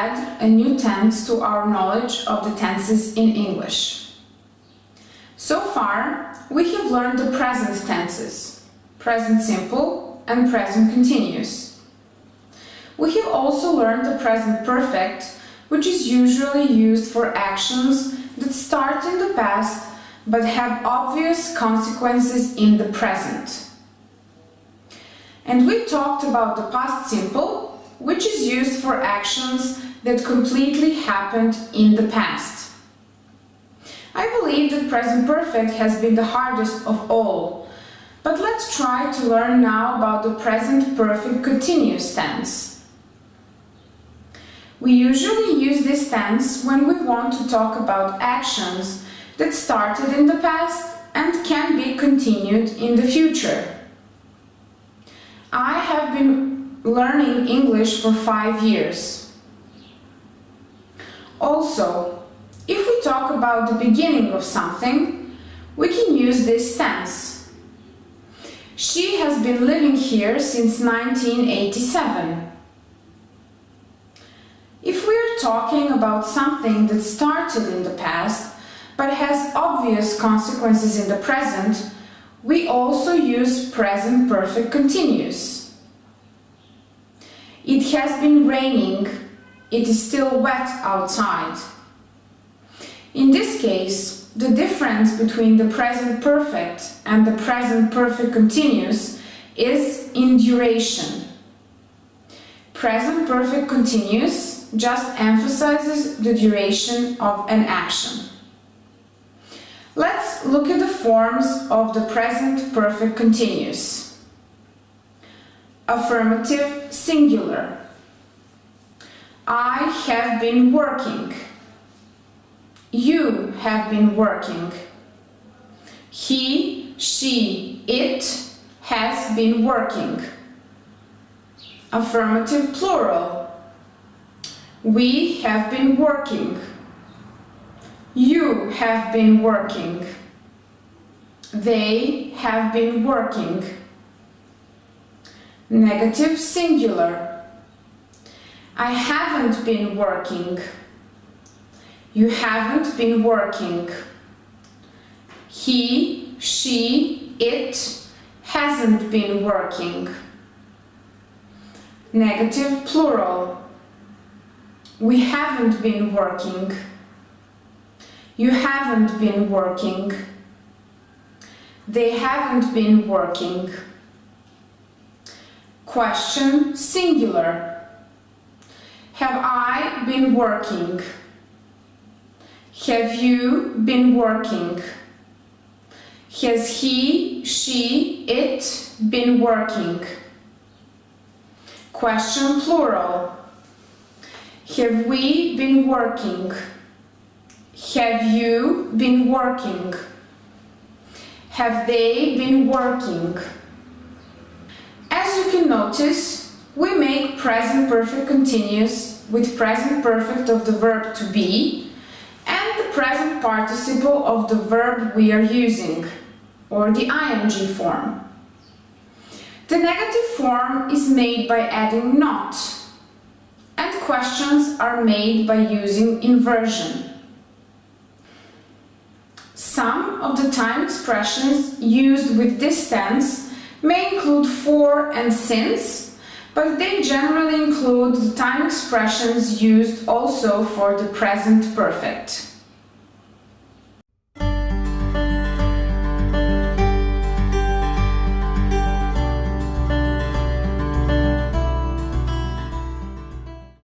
add a new tense to our knowledge of the tenses in English. So far, we have learned the present tenses, present simple and present continuous. We have also learned the present perfect, which is usually used for actions that start in the past but have obvious consequences in the present. And we talked about the past simple, which is used for actions that completely happened in the past. I believe that present perfect has been the hardest of all, but let's try to learn now about the present perfect continuous tense. We usually use this tense when we want to talk about actions that started in the past and can be continued in the future. I have been learning English for 5 years. Also, if we talk about the beginning of something, we can use this tense. She has been living here since 1987. If we are talking about something that started in the past but has obvious consequences in the present, we also use present perfect continuous. It has been raining. It is still wet outside. In this case, the difference between the present perfect and the present perfect continuous is in duration. Present perfect continuous just emphasizes the duration of an action. Let's look at the forms of the present perfect continuous. Affirmative singular. I have been working. You have been working. He, she, it has been working. Affirmative plural. We have been working. You have been working. They have been working. Negative singular. I haven't been working. You haven't been working. He, she, it hasn't been working. Negative plural. We haven't been working. You haven't been working. They haven't been working. Question singular. Have I been working? Have you been working? Has he, she, it been working? Question plural. Have we been working? Have you been working? Have they been working? As you can notice, we make present perfect continuous with present perfect of the verb to be and the present participle of the verb we are using, or the ing form. The negative form is made by adding not, and questions are made by using inversion. Some of the time expressions used with this tense may include for and since, but they generally include the time expressions used also for the present perfect.